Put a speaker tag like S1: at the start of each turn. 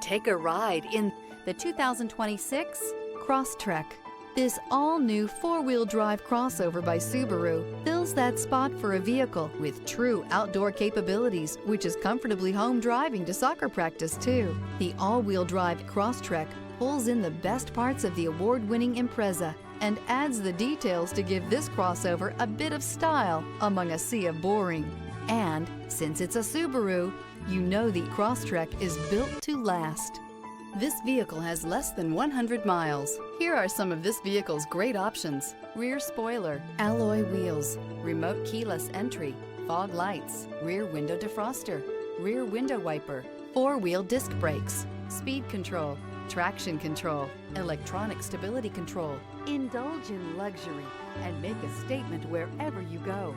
S1: Take a ride in the 2026 Crosstrek. This all-new four-wheel drive crossover by Subaru fills that spot for a vehicle with true outdoor capabilities, which is comfortably home driving to soccer practice too. The all-wheel drive Crosstrek pulls in the best parts of the award-winning Impreza and adds the details to give this crossover a bit of style among a sea of boring. And since it's a Subaru, you know the Crosstrek is built to last. This vehicle has less than 100 miles. Here are some of this vehicle's great options: rear spoiler, alloy wheels, remote keyless entry, fog lights, rear window defroster, rear window wiper, four-wheel disc brakes, speed control, traction control, electronic stability control. Indulge in luxury and make a statement wherever you go.